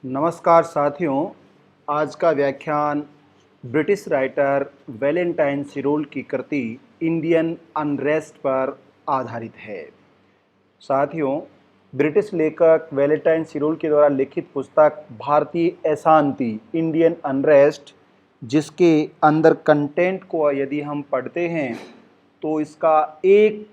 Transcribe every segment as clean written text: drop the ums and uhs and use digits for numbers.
नमस्कार साथियों। आज का व्याख्यान ब्रिटिश राइटर वैलेंटाइन सिरोल की कृति इंडियन अनरेस्ट पर आधारित है। साथियों, ब्रिटिश लेखक वैलेंटाइन सिरोल के द्वारा लिखित पुस्तक भारतीय अशांति इंडियन अनरेस्ट, जिसके अंदर कंटेंट को यदि हम पढ़ते हैं तो इसका एक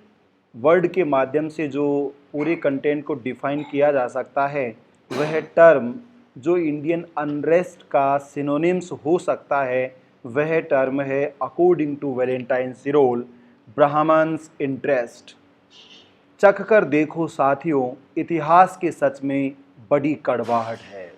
वर्ड के माध्यम से जो पूरे कंटेंट को डिफाइन किया जा सकता है, वह टर्म जो इंडियन अनरेस्ट का सिनोनिम्स हो सकता है, वह टर्म है according to Valentine Chirol Brahmins interest. चख कर देखो साथियों, इतिहास के सच में बड़ी कड़वाहट है।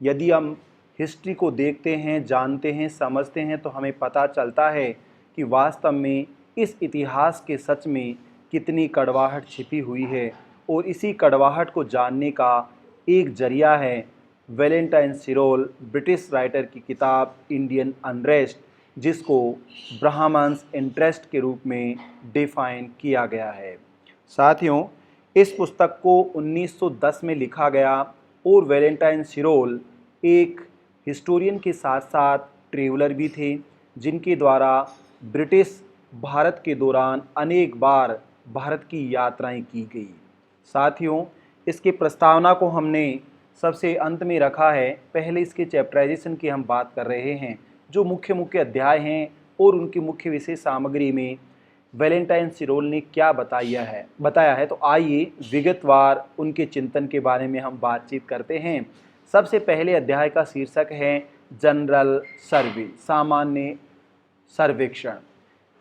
यदि हम हिस्ट्री को देखते हैं, जानते हैं, समझते हैं तो हमें पता चलता है कि वास्तव में इस इतिहास के सच में कितनी कड़वाहट छिपी हुई है। और इसी कड़वाहट को जानने का एक जरिया है वैलेंटाइन सिरोल ब्रिटिश राइटर की किताब इंडियन अनरेस्ट, जिसको ब्राह्मण्स इंटरेस्ट के रूप में डिफाइन किया गया है। साथियों, इस पुस्तक को 1910 में लिखा गया और वैलेंटाइन सिरोल एक हिस्टोरियन के साथ साथ ट्रेवलर भी थे, जिनके द्वारा ब्रिटिश भारत के दौरान अनेक बार भारत की यात्राएं की गई। साथियों, इसके प्रस्तावना को हमने सबसे अंत में रखा है। पहले इसके चैप्टराइजेशन की हम बात कर रहे हैं, जो मुख्य मुख्य अध्याय हैं और उनकी मुख्य विषय सामग्री में वैलेंटाइन सिरोल ने क्या बताया है। तो आइए विगतवार उनके चिंतन के बारे में हम बातचीत करते हैं। सबसे पहले अध्याय का शीर्षक है जनरल सर्वे, सामान्य सर्वेक्षण।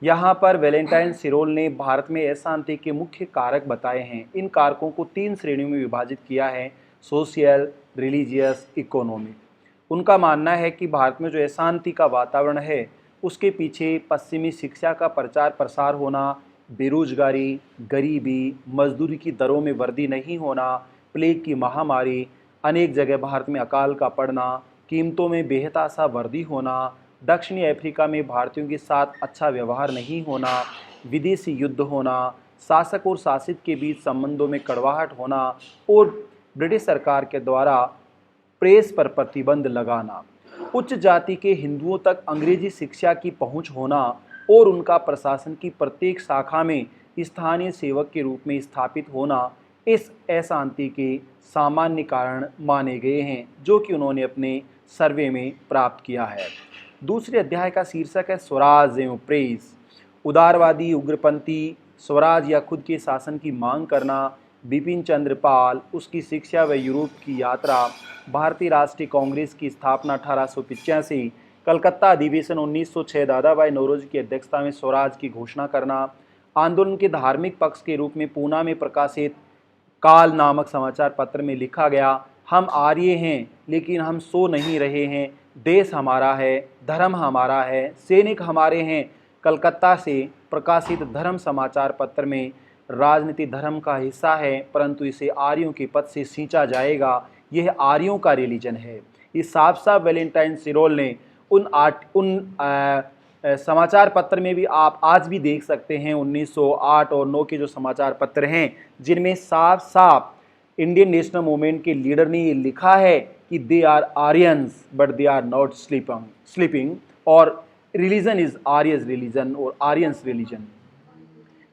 यहाँ पर वैलेंटाइन सिरोल ने भारत में अशांति के मुख्य कारक बताए हैं। इन कारकों को 3 श्रेणियों में विभाजित किया है: सोशल, रिलीजियस, इकोनॉमिक। उनका मानना है कि भारत में जो अशांति का वातावरण है, उसके पीछे पश्चिमी शिक्षा का प्रचार प्रसार होना, बेरोजगारी, गरीबी, मजदूरी की दरों में वृद्धि नहीं होना, प्लेग की महामारी, अनेक जगह भारत में अकाल का पड़ना, कीमतों में बेहताशा वृद्धि होना, दक्षिणी अफ्रीका में भारतीयों के साथ अच्छा व्यवहार नहीं होना, विदेशी युद्ध होना, शासक और शासित के बीच संबंधों में कड़वाहट होना और ब्रिटिश सरकार के द्वारा प्रेस पर प्रतिबंध लगाना, उच्च जाति के हिंदुओं तक अंग्रेजी शिक्षा की पहुंच होना और उनका प्रशासन की प्रत्येक शाखा में स्थानीय सेवक के रूप में स्थापित होना इस अशांति के सामान्य कारण माने गए हैं, जो कि उन्होंने अपने सर्वे में प्राप्त किया है। दूसरे अध्याय का शीर्षक है स्वराज एवं प्रेस। उदारवादी, उग्रपंथी, स्वराज या खुद के शासन की मांग करना, बिपिन चंद्र पाल, उसकी शिक्षा व यूरोप की यात्रा, भारतीय राष्ट्रीय कांग्रेस की स्थापना 1885, कलकत्ता अधिवेशन 1906, दादा भाई नौरोजी की अध्यक्षता में स्वराज की घोषणा करना, आंदोलन के धार्मिक पक्ष के रूप में पूना में प्रकाशित काल नामक समाचार पत्र में लिखा गया, हम आर्य हैं लेकिन हम सो नहीं रहे हैं, देश हमारा है, धर्म हमारा है, सैनिक हमारे हैं। कलकत्ता से प्रकाशित धर्म समाचार पत्र में राजनीति धर्म का हिस्सा है, परंतु इसे आर्यों के पद से सींचा जाएगा, यह आर्यों का रिलीजन है। इस साफ साफ वैलेंटाइन सिरोल ने उन समाचार पत्र में भी आप आज भी देख सकते हैं 1908 और 9 के जो समाचार पत्र हैं, जिनमें साफ साफ इंडियन नेशनल मूवमेंट के लीडर ने ये लिखा है कि they are Aryans but they are not sleeping और रिलीजन इज आर्यस रिलीजन और आर्यंस रिलीजन।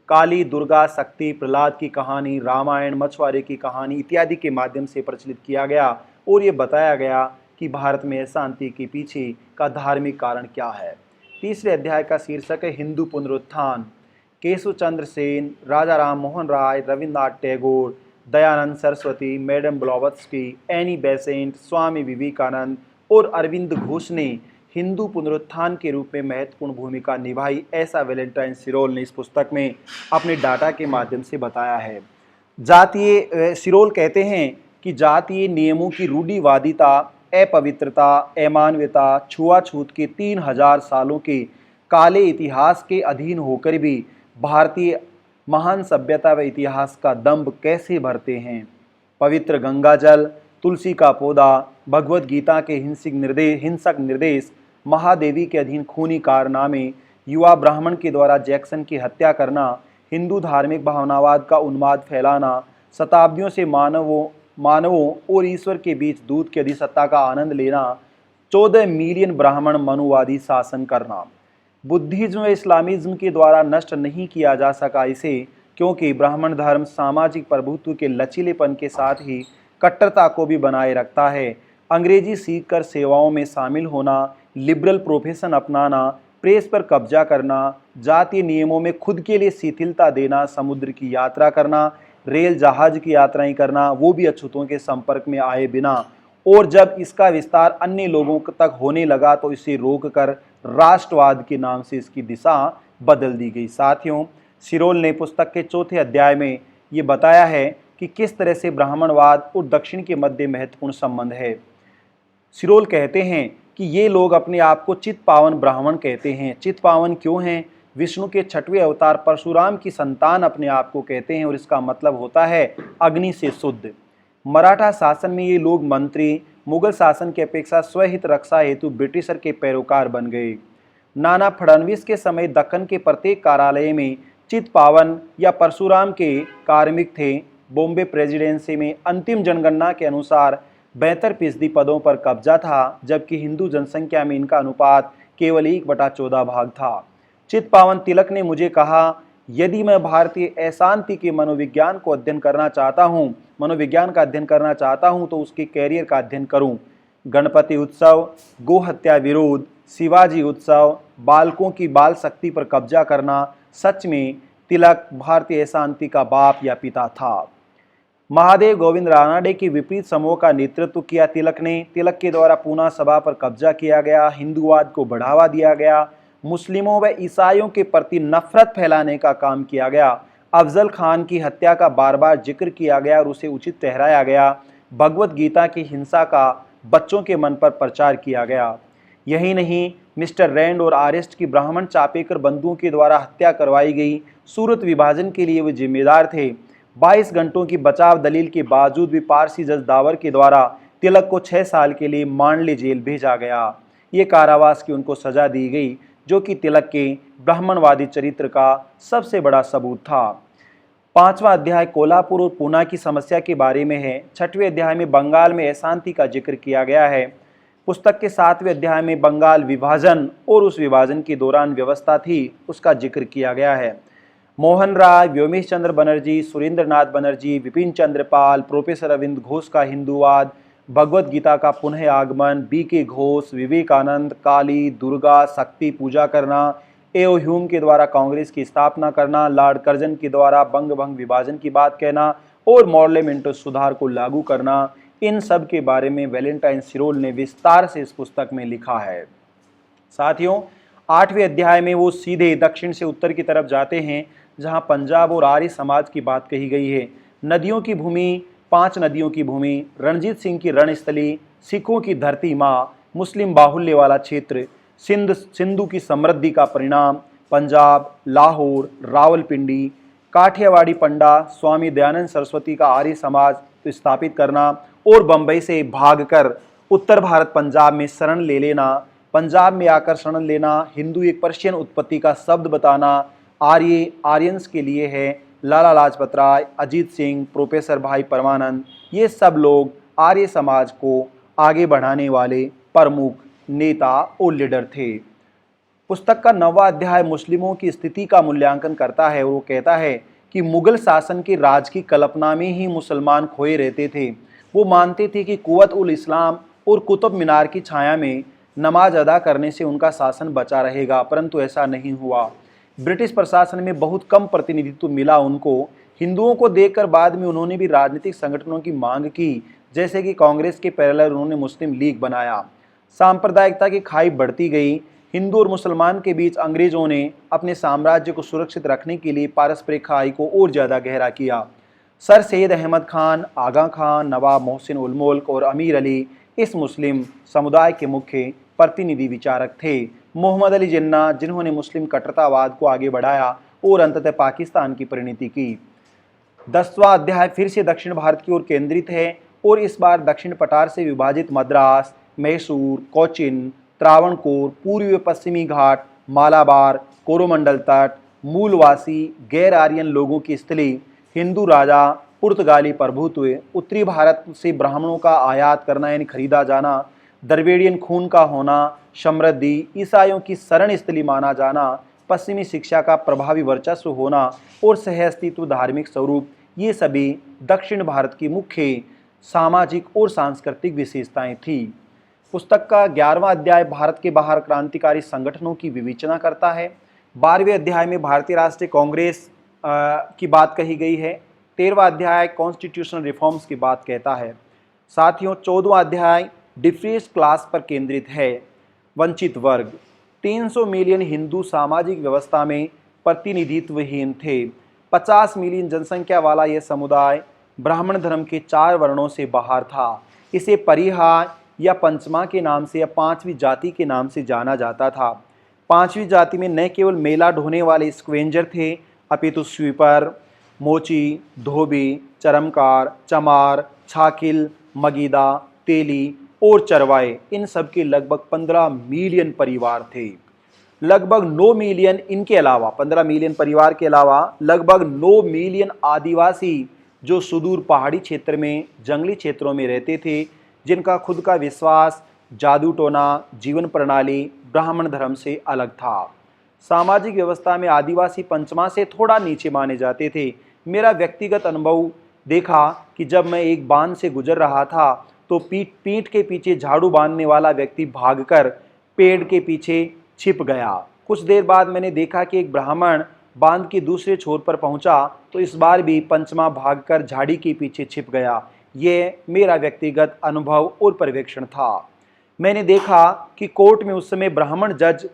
काली, दुर्गा, शक्ति, प्रहलाद की कहानी, रामायण, मछुआरे की कहानी इत्यादि के माध्यम से प्रचलित किया गया और ये बताया गया कि भारत में अशांति के पीछे का धार्मिक कारण क्या है। तीसरे अध्याय का शीर्षक है हिंदू पुनरुत्थान। Keshav Chandra Sen, Raja Ram Mohan Roy, Rabindranath Tagore, Dayanand Saraswati, madam Blavatsky, Annie Besant, Swami Vivekananda और अरविंद घोष ने हिंदू पुनरुत्थान के रूप में महत्वपूर्ण भूमिका निभाई, ऐसा वैलेंटाइन सिरोल ने इस पुस्तक में अपने डाटा के माध्यम से बताया है। सिरोल कहते हैं कि जातीय नियमों की रूढ़िवादिता, अपवित्रता, अमानवीयता, छुआछूत के 3000 सालों के काले इतिहास के अधीन होकर भी भारतीय महान सभ्यता व इतिहास का दंभ कैसे भरते हैं। पवित्र गंगा जल, तुलसी का पौधा, भगवत गीता के हिंसक निर्देश, महादेवी के अधीन खूनी कारनामे, युवा ब्राह्मण के द्वारा जैक्सन की हत्या करना, हिंदू धार्मिक भावनावाद का उन्माद फैलाना, शताब्दियों से मानवों और ईश्वर के बीच दूत की अधिसत्ता का आनंद लेना, 14 मिलियन ब्राह्मण मनुवादी शासन करना। बुद्धिज्म व इस्लामिज्म के द्वारा नष्ट नहीं किया जा सका इसे, क्योंकि ब्राह्मण धर्म सामाजिक प्रभुत्व के लचीलेपन के साथ ही कट्टरता को भी बनाए रखता है। अंग्रेजी सीखकर सेवाओं में शामिल होना, लिबरल प्रोफेशन अपनाना, प्रेस पर कब्जा करना, जातीय नियमों में खुद के लिए शिथिलता देना, समुद्र की यात्रा करना, रेल जहाज की यात्राएं करना, वो भी अछूतों के संपर्क में आए बिना, और जब इसका विस्तार अन्य लोगों तक होने लगा तो इसे रोककर राष्ट्रवाद के नाम से इसकी दिशा बदल दी गई। साथियों, सिरोल ने पुस्तक के 4थे अध्याय में ये बताया है कि किस तरह से ब्राह्मणवाद और दक्षिण के मध्य महत्वपूर्ण संबंध है। सिरोल कहते हैं कि ये लोग अपने आप को चित पावन ब्राह्मण कहते हैं। चित पावन क्यों हैं? विष्णु के 6वें अवतार परशुराम की संतान अपने आप को कहते हैं और इसका मतलब होता है अग्नि से शुद्ध। मराठा शासन में ये लोग मंत्री मुगल शासन की अपेक्षा स्वहित रक्षा हेतु ब्रिटिशर के पैरोकार बन गए। नाना फडणवीस के समय दक्कन के प्रत्येक कार्यालय में चित पावन या परशुराम के कार्मिक थे। बॉम्बे प्रेसिडेंसी में अंतिम जनगणना के अनुसार 72% पदों पर कब्जा था, जबकि हिंदू जनसंख्या में इनका अनुपात केवल 1/14 भाग था। चित पावन तिलक ने मुझे कहा, यदि मैं भारतीय अशांति के मनोविज्ञान का अध्ययन करना चाहता हूं तो उसके कैरियर का अध्ययन करूं। गणपति उत्सव, गो हत्या विरोध, शिवाजी उत्सव, बालकों की बाल शक्ति पर कब्जा करना, सच में तिलक भारतीय अशांति का बाप या पिता था। महादेव गोविंद रानडे के विपरीत समूह का नेतृत्व किया तिलक ने। तिलक के द्वारा पूना सभा पर कब्जा किया गया, हिंदूवाद को बढ़ावा दिया गया, मुस्लिमों व ईसाइयों के प्रति नफरत फैलाने का काम किया गया। अफजल खान की हत्या का बार बार जिक्र किया गया और उसे उचित ठहराया गया। भगवत गीता की हिंसा का बच्चों के मन पर प्रचार किया गया। यही नहीं, मिस्टर रैंड और आरेस्ट की ब्राह्मण चापेकर बंधुओं के द्वारा हत्या करवाई गई। सूरत विभाजन के लिए वे जिम्मेदार थे। 22 घंटों की बचाव दलील के बावजूद भी पारसी जज दावर के द्वारा तिलक को 6 साल के लिए मांडले जेल भेजा गया। ये कारावास की उनको सजा दी गई, जो कि तिलक के ब्राह्मणवादी चरित्र का सबसे बड़ा सबूत था। 5वां अध्याय कोल्हापुर और पूना की समस्या के बारे में है। 6वें अध्याय में बंगाल में अशांति का जिक्र किया गया है। पुस्तक के 7वें अध्याय में बंगाल विभाजन और उस विभाजन के दौरान व्यवस्था थी, उसका जिक्र किया गया है। मोहन राय, व्योमेश चंद्र बनर्जी, सुरेंद्र नाथ बनर्जी, विपिन चंद्र पाल, प्रोफेसर अरविंद घोष का हिंदूवाद, भगवत गीता का पुनः आगमन, BK घोष, विवेकानंद, काली, दुर्गा, शक्ति पूजा करना, एओ ह्यूम के द्वारा कांग्रेस की स्थापना करना, लॉर्ड कर्जन के द्वारा बंग भंग विभाजन की बात कहना और मॉर्लेमेंटो सुधार को लागू करना, इन सब के बारे में वैलेंटाइन सिरोल ने विस्तार से इस पुस्तक में लिखा है। साथियों, 8वें अध्याय में वो सीधे दक्षिण से उत्तर की तरफ जाते हैं, जहां पंजाब और आर्य समाज की बात कही गई है। नदियों की भूमि, 5 नदियों की भूमि, रणजीत सिंह की रणस्थली, सिखों की धरती माँ, मुस्लिम बाहुल्य वाला क्षेत्र, सिंधु की समृद्धि का परिणाम, पंजाब, लाहौर, रावलपिंडी, काठियावाड़ी पंडा, स्वामी दयानंद सरस्वती का आर्य समाज स्थापित करना और बंबई से भागकर उत्तर भारत पंजाब में शरण ले लेना, पंजाब में आकर शरण लेना, हिंदू एक पर्शियन उत्पत्ति का शब्द बताना, आर्यंस के लिए है, लाला लाजपत राय, अजीत सिंह, प्रोफेसर भाई परमानंद, ये सब लोग आर्य समाज को आगे बढ़ाने वाले प्रमुख नेता और लीडर थे। पुस्तक का 9वां अध्याय मुस्लिमों की स्थिति का मूल्यांकन करता है और वो कहता है कि मुगल शासन के राज की कल्पना में ही मुसलमान खोए रहते थे। वो मानते थे कि कुव्वत उल इस्लाम और कुतुब मीनार की छाया में नमाज अदा करने से उनका शासन बचा रहेगा, परंतु ऐसा नहीं हुआ। ब्रिटिश प्रशासन में बहुत कम प्रतिनिधित्व मिला उनको। हिंदुओं को देखकर बाद में उन्होंने भी राजनीतिक संगठनों की मांग की, जैसे कि कांग्रेस के पैरेलल उन्होंने मुस्लिम लीग बनाया। सांप्रदायिकता की खाई बढ़ती गई। हिंदू और मुसलमान के बीच अंग्रेजों ने अपने साम्राज्य को सुरक्षित रखने के लिए पारस्परिक खाई को और ज़्यादा गहरा किया। सर सैयद अहमद खान, आगा खान, नवाब मोहसिन उल मुल्क और अमीर अली इस मुस्लिम समुदाय के मुख्य प्रतिनिधि विचारक थे। मोहम्मद अली जिन्ना, जिन्होंने मुस्लिम कट्टरतावाद को आगे बढ़ाया और अंततः पाकिस्तान की परिणति की। 10वां अध्याय फिर से दक्षिण भारत की ओर केंद्रित है और इस बार दक्षिण पठार से विभाजित मद्रास, मैसूर, कोचिन, त्रावणकोर, पूर्वी व पश्चिमी घाट, मालाबार, कोरोमंडल तट, मूलवासी गैर आर्यन लोगों की स्थली, हिंदू राजा, पुर्तगाली प्रभुत्व, उत्तरी भारत से ब्राह्मणों का आयात करना यानी खरीदा जाना, द्रविडियन खून का होना, समृद्धि, ईसाइयों की शरण स्थली माना जाना, पश्चिमी शिक्षा का प्रभावी वर्चस्व होना और सहअस्तित्व धार्मिक स्वरूप, ये सभी दक्षिण भारत की मुख्य सामाजिक और सांस्कृतिक विशेषताएं थी। पुस्तक का 11वां अध्याय भारत के बाहर क्रांतिकारी संगठनों की विवेचना करता है। 12वें अध्याय में भारतीय राष्ट्रीय कांग्रेस की बात कही गई है। 13वां अध्याय कॉन्स्टिट्यूशनल रिफॉर्म्स की बात कहता है। साथियों, 14वां अध्याय डिप्रेस्ड क्लास पर केंद्रित है, वंचित वर्ग। 300 मिलियन हिंदू सामाजिक व्यवस्था में प्रतिनिधित्वहीन थे। 50 मिलियन जनसंख्या वाला यह समुदाय ब्राह्मण धर्म के 4 वर्णों से बाहर था। इसे परिहार या पंचमा के नाम से या 5वीं जाति के नाम से जाना जाता था। 5वीं जाति में न केवल मेला ढोने वाले स्क्वेंजर थे, अपितु स्वीपर, मोची, धोबी, चरमकार, चमार, छाकिल, मगीदा, तेली और चरवाए, इन सब के लगभग 15 मिलियन परिवार थे। लगभग 9 मिलियन इनके अलावा, 15 मिलियन परिवार के अलावा लगभग 9 मिलियन आदिवासी जो सुदूर पहाड़ी क्षेत्र में, जंगली क्षेत्रों में रहते थे, जिनका खुद का विश्वास, जादू टोना, जीवन प्रणाली ब्राह्मण धर्म से अलग था। सामाजिक व्यवस्था में आदिवासी पंचमा से थोड़ा नीचे माने जाते थे। मेरा व्यक्तिगत अनुभव देखा कि जब मैं एक बांध से गुजर रहा था तो पीठ के पीछे झाड़ू बांधने वाला व्यक्ति भागकर पेड़ के पीछे छिप गया। कुछ देर बाद मैंने देखा कि एक ब्राह्मण बांध के दूसरे छोर पर पहुंचा तो इस बार भी पंचमा भागकर झाड़ी के पीछे छिप गया। ये मेरा व्यक्तिगत अनुभव और पर्यवेक्षण था। मैंने देखा कि कोर्ट में उस समय ब्राह्मण जज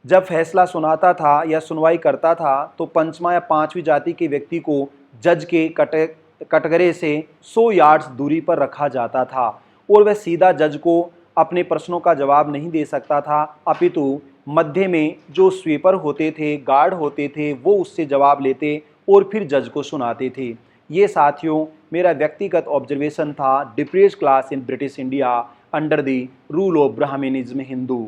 जब फैसला सुनाता था या सुनवाई करता था तो पंचमा या 5वीं जाति के व्यक्ति को जज के कटघरे से 100 यार्ड्स दूरी पर रखा जाता था और वह सीधा जज को अपने प्रश्नों का जवाब नहीं दे सकता था, अपितु मध्य में जो स्वीपर होते थे, गार्ड होते थे, वो उससे जवाब लेते और फिर जज को सुनाते थे। ये साथियों मेरा व्यक्तिगत ऑब्जर्वेशन था। Depressed class in British India under the rule of Brahmanism Hindu.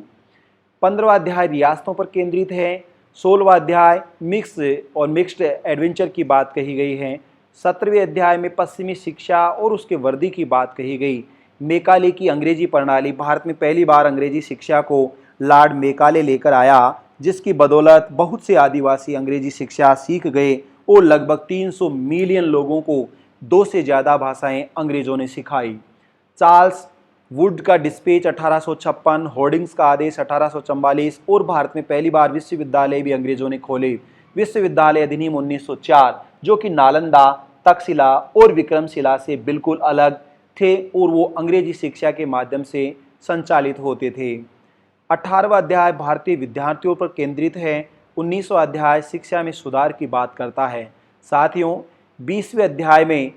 15वां अध्याय रियासतों पर केंद्रित है। 16वां अध्याय मिक्स्ड एडवेंचर की बात कही गई है। 17वें अध्याय में पश्चिमी शिक्षा और उसके वर्दी की बात कही गई। मेकाले की अंग्रेजी प्रणाली, भारत में पहली बार अंग्रेजी शिक्षा को लॉर्ड मेकाले लेकर आया, जिसकी बदौलत बहुत से आदिवासी अंग्रेजी शिक्षा सीख गए और लगभग 300 मिलियन लोगों को 2 से ज़्यादा भाषाएं अंग्रेजों ने सिखाई। चार्ल्स वुड का डिस्पैच 1856, होर्डिंग्स का आदेश 1844 और भारत में पहली बार विश्वविद्यालय भी अंग्रेजों ने खोले। विश्वविद्यालय अधिनियम 1904 जो कि नालंदा, तक्षशिला और विक्रमशिला से बिल्कुल अलग थे और वो अंग्रेजी शिक्षा के माध्यम से संचालित होते थे। 18वां अध्याय भारतीय विद्यार्थियों पर केंद्रित है। 19वां अध्याय शिक्षा में सुधार की बात करता है। साथियों, 20वें अध्याय में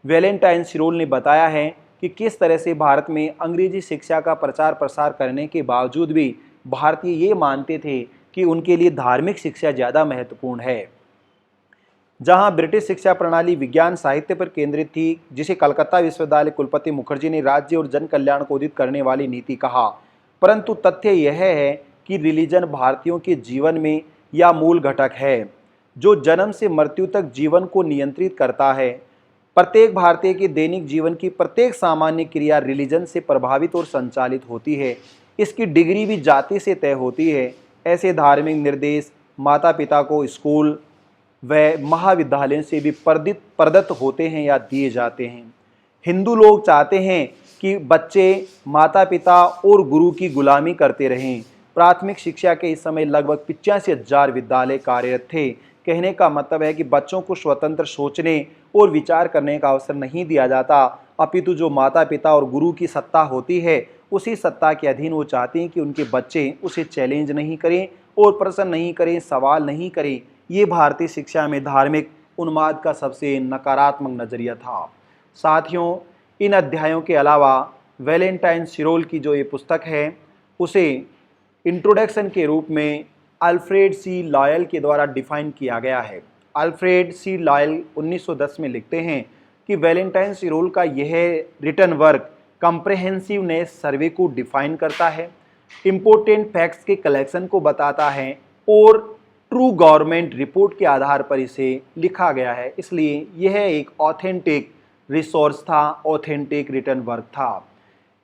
वैलेंटाइन सिरोल ने बताया है कि किस तरह से भारत में अंग्रेजी शिक्षा का प्रचार प्रसार करने के बावजूद भी भारतीय ये मानते थे कि उनके लिए धार्मिक शिक्षा ज़्यादा महत्वपूर्ण है। जहां ब्रिटिश शिक्षा प्रणाली विज्ञान साहित्य पर केंद्रित थी, जिसे कलकत्ता विश्वविद्यालय कुलपति मुखर्जी ने राज्य और जन कल्याण को उदित करने वाली नीति कहा, परंतु तथ्य यह है कि रिलीजन भारतीयों के जीवन में या मूल घटक है जो जन्म से मृत्यु तक जीवन को नियंत्रित करता है। प्रत्येक भारतीय के दैनिक जीवन की प्रत्येक सामान्य क्रिया रिलीजन से प्रभावित और संचालित होती है। इसकी डिग्री भी जाति से तय होती है। ऐसे धार्मिक निर्देश माता पिता को स्कूल व महाविद्यालयों से भी प्रदत्त होते हैं या दिए जाते हैं। हिंदू लोग चाहते हैं कि बच्चे माता पिता और गुरु की गुलामी करते रहें। प्राथमिक शिक्षा के इस समय लगभग 85,000 विद्यालय कार्यरत थे। कहने का मतलब है कि बच्चों को स्वतंत्र सोचने और विचार करने का अवसर नहीं दिया जाता, अपितु जो माता पिता और गुरु की सत्ता होती है उसी सत्ता के अधीन वो चाहते हैं कि उनके बच्चे उसे चैलेंज नहीं करें और प्रश्न नहीं करें, सवाल नहीं करें। ये भारतीय शिक्षा में धार्मिक उन्माद का सबसे नकारात्मक नज़रिया था। साथियों, इन अध्यायों के अलावा वैलेंटाइन सिरोल की जो ये पुस्तक है उसे इंट्रोडक्शन के रूप में अल्फ्रेड सी लॉयल के द्वारा डिफाइन किया गया है। अल्फ्रेड सी लॉयल 1910 में लिखते हैं कि वैलेंटाइन सिरोल का यह रिटर्न वर्क कॉम्प्रहेंसिवनेस सर्वे को डिफाइन करता है, इम्पोर्टेंट फैक्ट्स के कलेक्शन को बताता है और ट्रू गवर्नमेंट रिपोर्ट के आधार पर इसे लिखा गया है, इसलिए यह एक ऑथेंटिक रिसोर्स था, ऑथेंटिक रिटन वर्क था।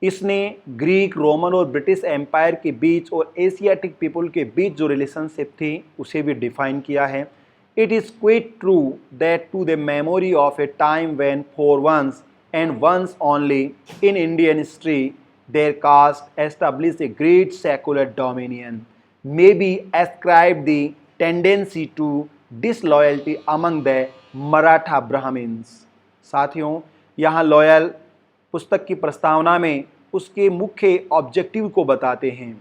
इसने ग्रीक, रोमन और ब्रिटिश एम्पायर के बीच और एशियाटिक पीपल के बीच जो रिलेशनशिप थी उसे भी डिफाइन किया है। It is quite true that to the memory of a time when for once and once only in Indian history their caste established a great secular dominion, may be ascribed the tendency to disloyalty among the Maratha Brahmins। साथियों, यहाँ loyal पुस्तक की प्रस्तावना में उसके मुख्य objective को बताते हैं।